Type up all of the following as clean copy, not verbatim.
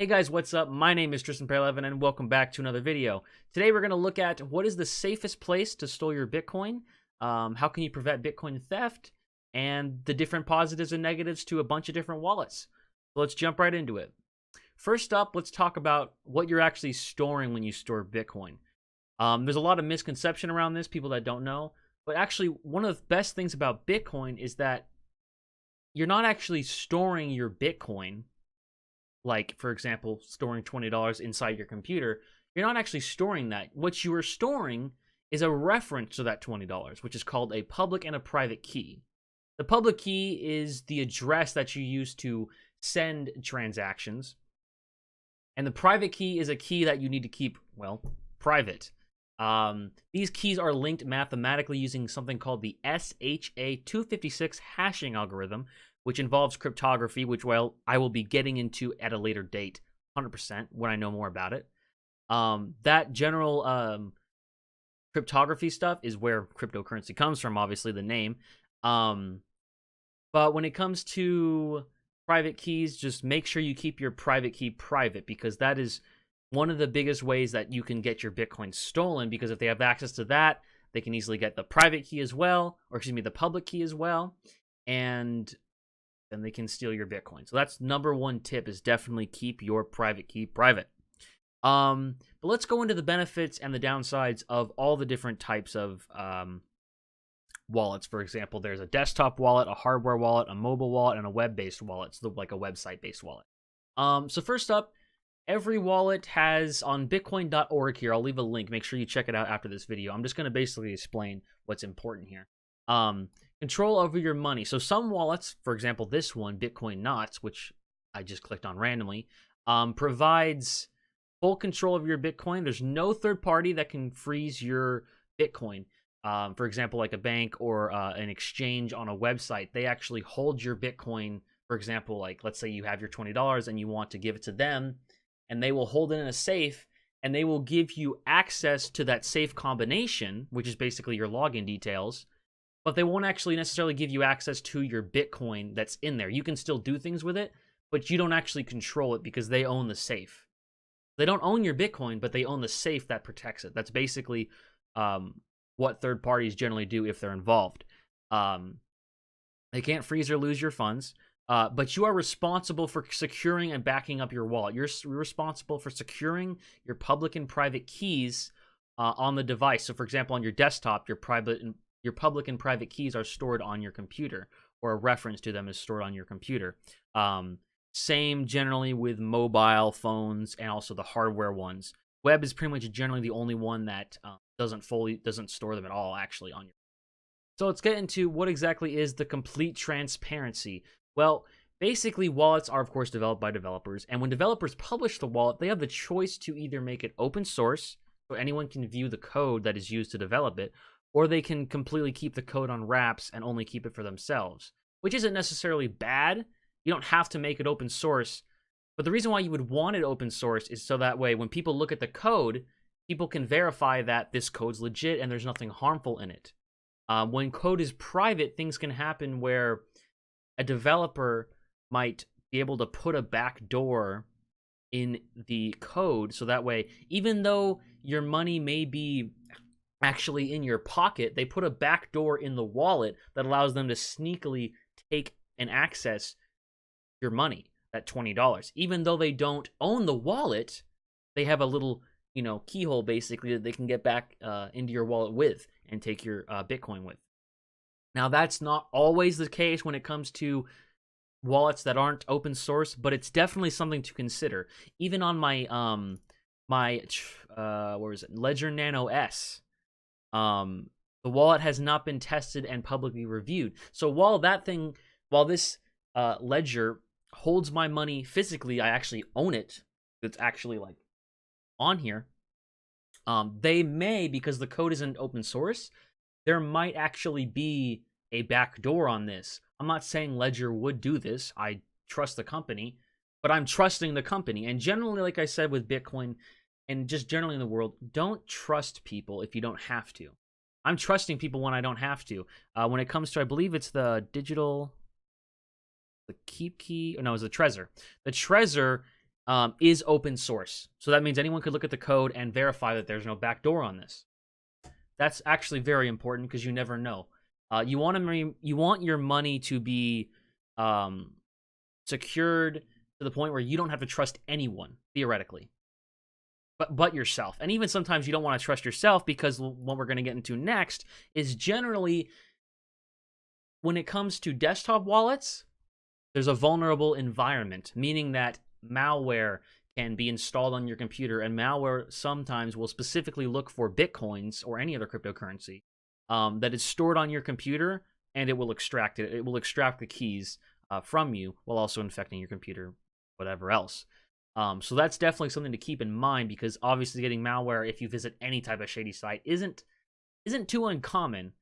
Hey guys, what's up? My name is Tristan Pair11 and welcome back to another video. Today we're going to look at what is the safest place to store your Bitcoin, how can you prevent Bitcoin theft, and the different positives and negatives to a bunch of different wallets. So let's jump right into it. First up, let's talk about what you're actually storing when you store Bitcoin. There's a lot of misconception around this, people that don't know, but actually one of the best things about Bitcoin is that you're not actually storing your Bitcoin. Like, for example, storing $20 inside your computer, you're not actually storing that. What you are storing is a reference to that $20, which is called a public and a private key. The public key is the address that you use to send transactions. And the private key is a key that you need to keep, well, private. These keys are linked mathematically using something called the SHA-256 hashing algorithm, which involves cryptography, which, well, I will be getting into at a later date, 100%, when I know more about it. That general cryptography stuff is where cryptocurrency comes from, obviously, the name. But when it comes to private keys, just make sure you keep your private key private, because that is one of the biggest ways that you can get your Bitcoin stolen, because if they have access to that, they can easily get the private key as well, or excuse me, the public key as well, and then they can steal your Bitcoin. So that's number one tip, is definitely keep your private key private. But let's go into the benefits and the downsides of all the different types of wallets. For example, there's a desktop wallet, a hardware wallet, a mobile wallet, and a web-based wallet, so like a website-based wallet. So first up, every wallet has, on bitcoin.org here, I'll leave a link, make sure you check it out after this video. I'm just going to basically explain what's important here. Control over your money. So some wallets, for example, this one, Bitcoin Knots, which I just clicked on randomly, provides full control of your Bitcoin. There's no third party that can freeze your Bitcoin. For example, like a bank or an exchange on a website, they actually hold your Bitcoin. For example, like let's say you have your $20 and you want to give it to them, and they will hold it in a safe, and they will give you access to that safe combination, which is basically your login details. But they won't actually necessarily give you access to your Bitcoin that's in there. You can still do things with it, but you don't actually control it because they own the safe. They don't own your Bitcoin, but they own the safe that protects it. That's basically what third parties generally do if they're involved. They can't freeze or lose your funds, but you are responsible for securing and backing up your wallet. You're responsible for securing your public and private keys on the device. So, for example, on your desktop, your public and private keys are stored on your computer, or a reference to them is stored on your computer. Same generally with mobile phones and also the hardware ones. Web is pretty much generally the only one that doesn't store them at all, actually, on your. So let's get into what exactly is the complete transparency. Well, basically, wallets are, of course, developed by developers, and when developers publish the wallet, they have the choice to either make it open source, so anyone can view the code that is used to develop it, or they can completely keep the code on wraps and only keep it for themselves, which isn't necessarily bad. You don't have to make it open source, but the reason why you would want it open source is so that way when people look at the code, people can verify that this code's legit and there's nothing harmful in it. When code is private, things can happen where a developer might be able to put a backdoor in the code, so that way, even though your money may be actually in your pocket, they put a backdoor in the wallet that allows them to sneakily take and access your money, that $20. Even though they don't own the wallet, they have a little, keyhole basically that they can get back into your wallet with and take your Bitcoin with. Now, that's not always the case when it comes to wallets that aren't open source, but it's definitely something to consider. Even on my where is it, Ledger Nano S, the wallet has not been tested and publicly reviewed. So while this ledger holds my money physically, I actually own it. It's actually like on here. They may, because the code isn't open source, there might actually be a backdoor on this. I'm not saying Ledger would do this. I trust the company, but I'm trusting the company. And generally, like I said with Bitcoin, and just generally in the world, don't trust people if you don't have to. I'm trusting people when I don't have to. When it comes to, I believe it's the digital, the keep key, no, it's the Trezor. The Trezor is open source. So that means anyone could look at the code and verify that there's no backdoor on this. That's actually very important because you never know. You want your money to be secured to the point where you don't have to trust anyone, theoretically, but yourself. And even sometimes you don't want to trust yourself, because what we're going to get into next is generally, when it comes to desktop wallets, there's a vulnerable environment, meaning that malware can be installed on your computer, and malware sometimes will specifically look for Bitcoins or any other cryptocurrency that is stored on your computer, and it will extract it. It will extract the keys from you while also infecting your computer, whatever else. So that's definitely something to keep in mind, because obviously getting malware if you visit any type of shady site isn't too uncommon.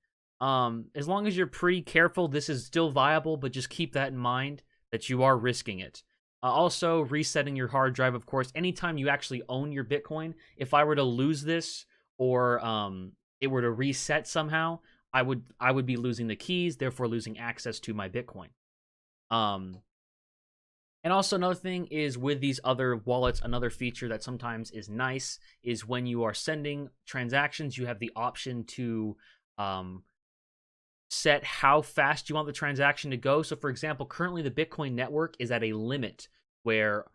As long as you're pretty careful, this is still viable, but just keep that in mind that you are risking it. Also, resetting your hard drive, of course. Anytime you actually own your Bitcoin, if I were to lose this, or it were to reset somehow, I would be losing the keys, therefore losing access to my Bitcoin. And also another thing is, with these other wallets, another feature that sometimes is nice is when you are sending transactions, you have the option to set how fast you want the transaction to go. So for example, currently the Bitcoin network is at a limit where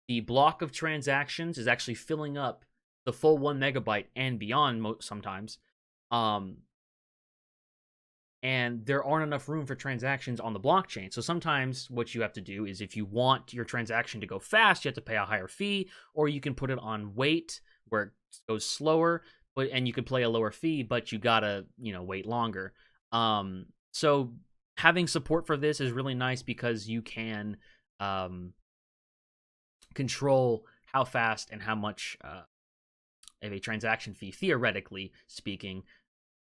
the block of transactions is actually filling up the full 1 megabyte and beyond sometimes. And there aren't enough room for transactions on the blockchain. So sometimes what you have to do is, if you want your transaction to go fast, you have to pay a higher fee, or you can put it on wait where it goes slower, and you can pay a lower fee, but you gotta, wait longer. So having support for this is really nice, because you can control how fast and how much of a transaction fee, theoretically speaking,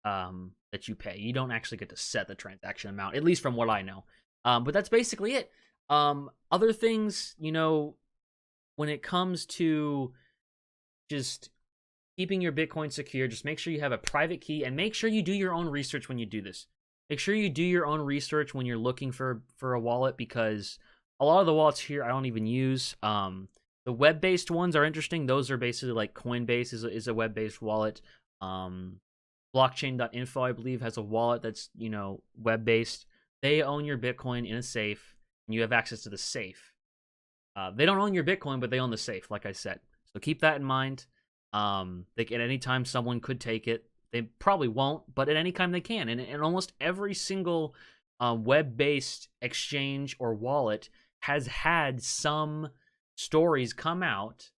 that you pay. You don't actually get to set the transaction amount, at least from what I know. But that's basically it. Other things, when it comes to just keeping your Bitcoin secure, just make sure you have a private key, and make sure you do your own research when you do this. Make sure you do your own research when you're looking for a wallet, because a lot of the wallets here I don't even use. The web-based ones are interesting. Those are basically like Coinbase is a web-based wallet. Blockchain.info, I believe, has a wallet that's, web-based. They own your Bitcoin in a safe, and you have access to the safe. They don't own your Bitcoin, but they own the safe, like I said. So keep that in mind. At any time, someone could take it. They probably won't, but at any time they can. And almost every single web-based exchange or wallet has had some stories come out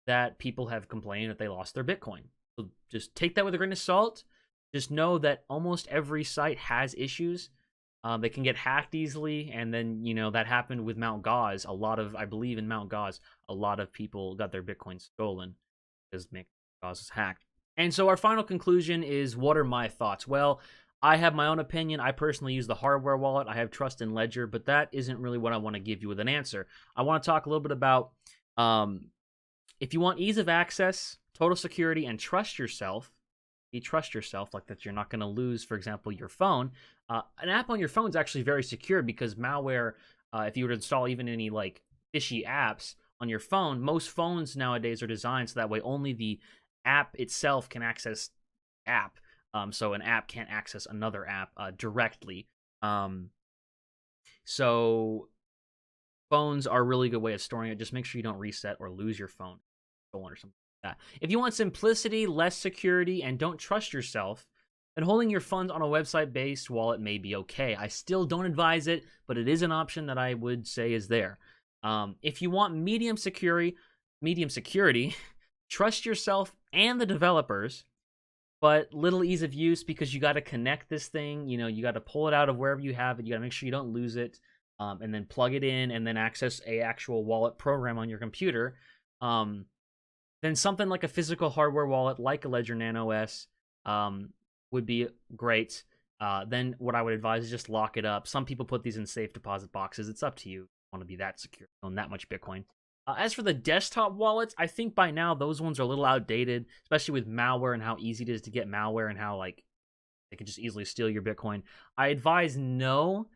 that people have complained that they lost their Bitcoin. So just take that with a grain of salt. Just know that almost every site has issues. They can get hacked easily, and then, that happened with Mt. Goz. I believe in Mt. Goz, a lot of people got their Bitcoin stolen because Mt. Goz is hacked. And so our final conclusion is, what are my thoughts? Well, I have my own opinion. I personally use the hardware wallet. I have trust in Ledger, but that isn't really what I want to give you with an answer. I want to talk a little bit about if you want ease of access, total security, and trust yourself, like that you're not going to lose, for example, your phone. An app on your phone is actually very secure, because malware, if you were to install even any like fishy apps on your phone, most phones nowadays are designed so that way only the app itself can access app. So an app can't access another app directly. So phones are a really good way of storing it. Just make sure you don't reset or lose your phone stolen or something like that. If you want simplicity, less security, and don't trust yourself, then holding your funds on a website-based wallet may be okay. I still don't advise it, but it is an option that I would say is there. If you want medium security, trust yourself and the developers, but little ease of use, because you got to connect this thing. You got to pull it out of wherever you have it. You got to make sure you don't lose it, and then plug it in, and then access a actual wallet program on your computer. Then something like a physical hardware wallet, like a Ledger Nano S, would be great. Then what I would advise is just lock it up. Some people put these in safe deposit boxes. It's up to you. Want to be that secure, own that much Bitcoin. As for the desktop wallets, I think by now those ones are a little outdated, especially with malware and how easy it is to get malware, and how they can just easily steal your Bitcoin. I advise no.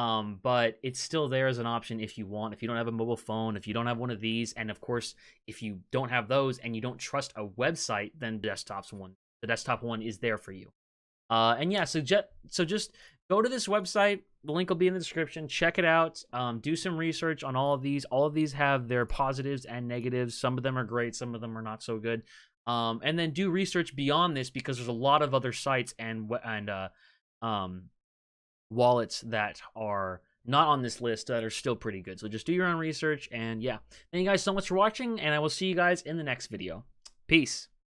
But it's still there as an option if you want. If you don't have a mobile phone, if you don't have one of these, and of course, if you don't have those and you don't trust a website, then the desktop one is there for you. And yeah, so just go to this website. The link will be in the description. Check it out. Do some research on all of these. All of these have their positives and negatives. Some of them are great. Some of them are not so good. And then do research beyond this, because there's a lot of other sites and wallets that are not on this list that are still pretty good. So just do your own research. And yeah, thank you guys so much for watching, and I will see you guys in the next video. Peace.